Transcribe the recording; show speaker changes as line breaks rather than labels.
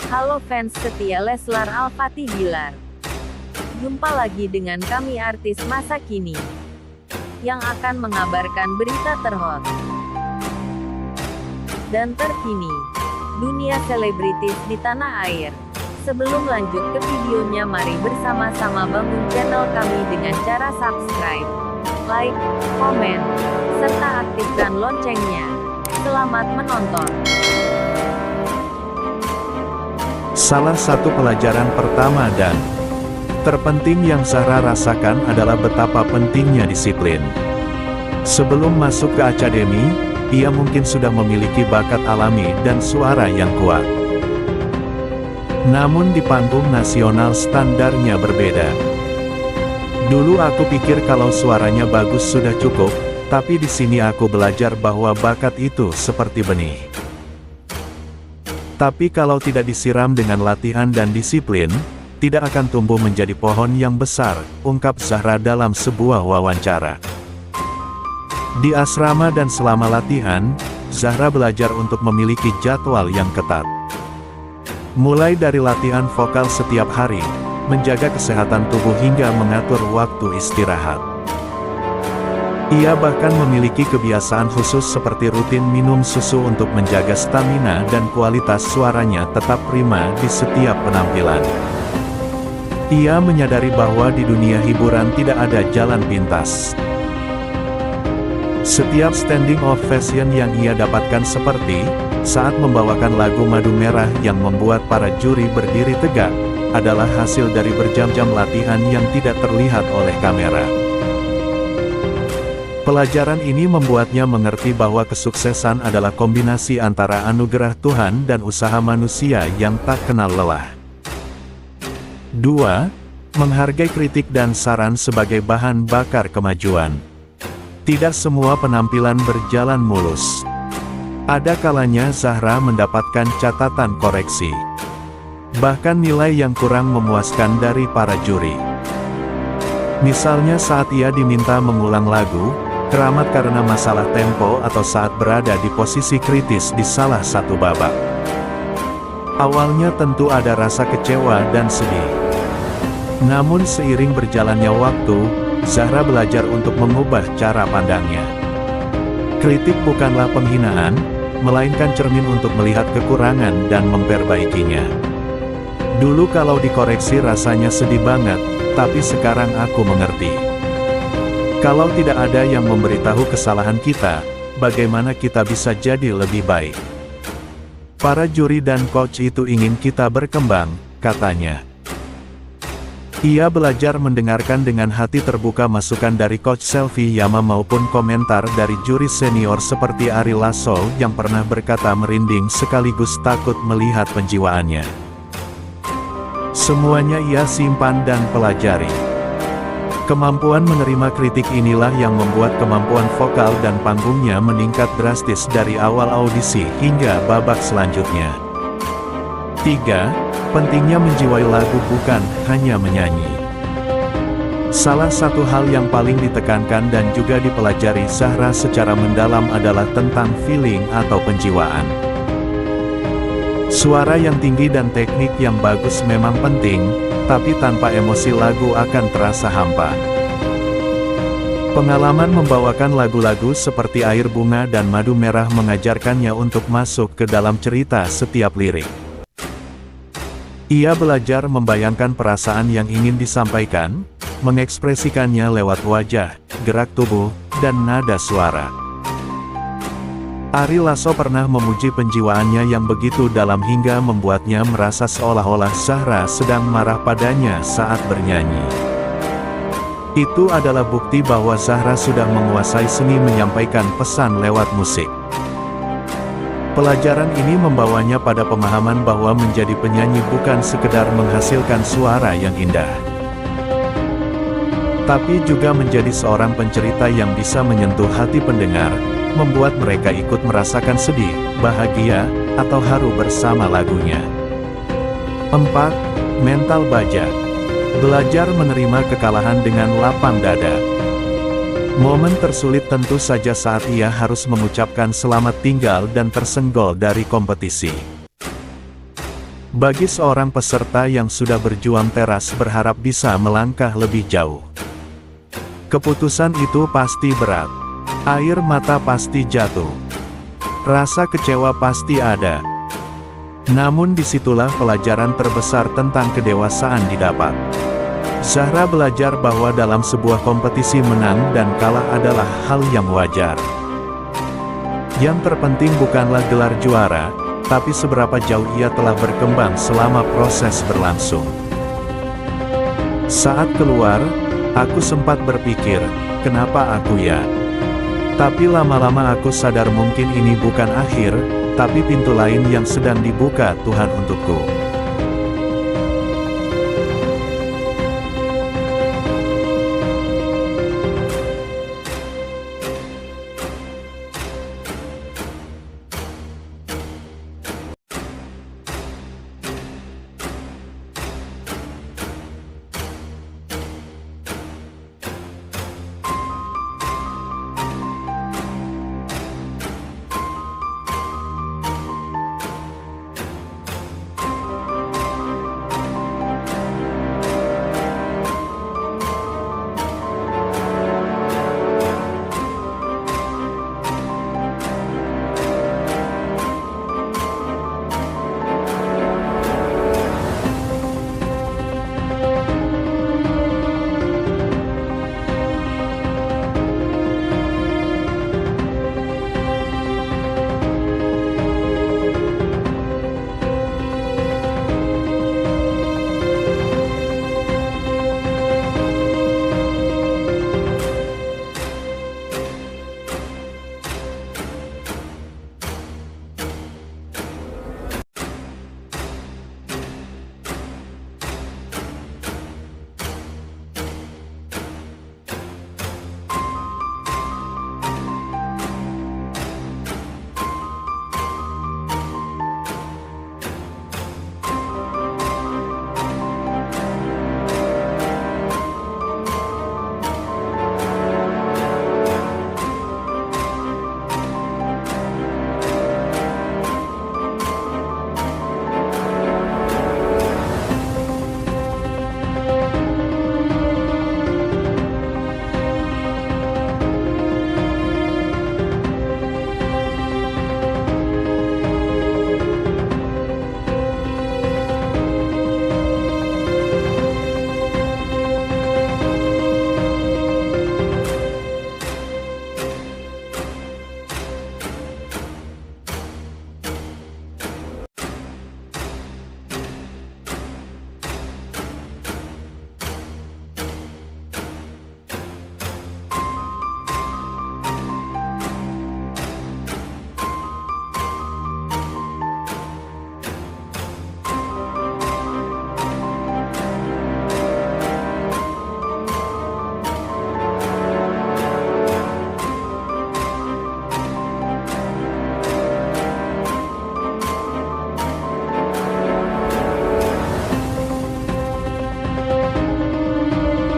Halo fans setia Leslar Al-Fatih Bilar. Jumpa lagi dengan kami artis masa kini yang akan mengabarkan berita terhot dan terkini dunia selebritis di tanah air. Sebelum lanjut ke videonya, mari bersama-sama bangun channel kami dengan cara subscribe, like, komen, serta aktifkan loncengnya. Selamat menonton.
Salah satu pelajaran pertama dan terpenting yang Zahra rasakan adalah betapa pentingnya disiplin. Sebelum masuk ke akademi, ia mungkin sudah memiliki bakat alami dan suara yang kuat. Namun di panggung nasional standarnya berbeda. Dulu aku pikir kalau suaranya bagus sudah cukup, tapi di sini aku belajar bahwa bakat itu seperti benih. Tapi kalau tidak disiram dengan latihan dan disiplin, tidak akan tumbuh menjadi pohon yang besar, ungkap Zahra dalam sebuah wawancara. Di asrama dan selama latihan, Zahra belajar untuk memiliki jadwal yang ketat. Mulai dari latihan vokal setiap hari, menjaga kesehatan tubuh hingga mengatur waktu istirahat. Ia bahkan memiliki kebiasaan khusus seperti rutin minum susu untuk menjaga stamina dan kualitas suaranya tetap prima di setiap penampilan. Ia menyadari bahwa di dunia hiburan tidak ada jalan pintas. Setiap standing ovation yang ia dapatkan seperti saat membawakan lagu Madu Merah yang membuat para juri berdiri tegak, adalah hasil dari berjam-jam latihan yang tidak terlihat oleh kamera. Pelajaran ini membuatnya mengerti bahwa kesuksesan adalah kombinasi antara anugerah Tuhan dan usaha manusia yang tak kenal lelah. 2. Menghargai kritik dan saran sebagai bahan bakar kemajuan. Tidak semua penampilan berjalan mulus. Ada kalanya Zahra mendapatkan catatan koreksi. Bahkan nilai yang kurang memuaskan dari para juri. Misalnya saat ia diminta mengulang lagu, keramat karena masalah tempo atau saat berada di posisi kritis di salah satu babak. Awalnya tentu ada rasa kecewa dan sedih. Namun seiring berjalannya waktu, Zahra belajar untuk mengubah cara pandangnya. Kritik bukanlah penghinaan, melainkan cermin untuk melihat kekurangan dan memperbaikinya. Dulu kalau dikoreksi rasanya sedih banget, tapi sekarang aku mengerti. Kalau tidak ada yang memberitahu kesalahan kita, bagaimana kita bisa jadi lebih baik? Para juri dan coach itu ingin kita berkembang, katanya. Ia belajar mendengarkan dengan hati terbuka masukan dari coach Selvi Yama maupun komentar dari juri senior seperti Ari Lasso yang pernah berkata merinding sekaligus takut melihat penjiwaannya. Semuanya ia simpan dan pelajari. Kemampuan menerima kritik inilah yang membuat kemampuan vokal dan panggungnya meningkat drastis dari awal audisi hingga babak selanjutnya. 3. Pentingnya menjiwai lagu bukan hanya menyanyi. Salah satu hal yang paling ditekankan dan juga dipelajari Zahra secara mendalam adalah tentang feeling atau penjiwaan. Suara yang tinggi dan teknik yang bagus memang penting, tapi tanpa emosi lagu akan terasa hampa. Pengalaman membawakan lagu-lagu seperti Air Bunga dan Madu Merah mengajarkannya untuk masuk ke dalam cerita setiap lirik. Ia belajar membayangkan perasaan yang ingin disampaikan, mengekspresikannya lewat wajah, gerak tubuh, dan nada suara. Ari Lasso pernah memuji penjiwaannya yang begitu dalam hingga membuatnya merasa seolah-olah Zahra sedang marah padanya saat bernyanyi. Itu adalah bukti bahwa Zahra sudah menguasai seni menyampaikan pesan lewat musik. Pelajaran ini membawanya pada pemahaman bahwa menjadi penyanyi bukan sekedar menghasilkan suara yang indah, tapi juga menjadi seorang pencerita yang bisa menyentuh hati pendengar, membuat mereka ikut merasakan sedih, bahagia, atau haru bersama lagunya. 4. Mental baja. Belajar menerima kekalahan dengan lapang dada. Momen tersulit tentu saja saat ia harus mengucapkan selamat tinggal dan tersenggol dari kompetisi. Bagi seorang peserta yang sudah berjuang keras berharap bisa melangkah lebih jauh. Keputusan itu pasti berat. Air mata pasti jatuh. Rasa kecewa pasti ada. Namun disitulah pelajaran terbesar tentang kedewasaan didapat. Zahra belajar bahwa dalam sebuah kompetisi menang dan kalah adalah hal yang wajar. Yang terpenting bukanlah gelar juara, tapi seberapa jauh ia telah berkembang selama proses berlangsung. Saat keluar, aku sempat berpikir, kenapa aku ya? Tapi lama-lama aku sadar mungkin ini bukan akhir, tapi pintu lain yang sedang dibuka Tuhan untukku.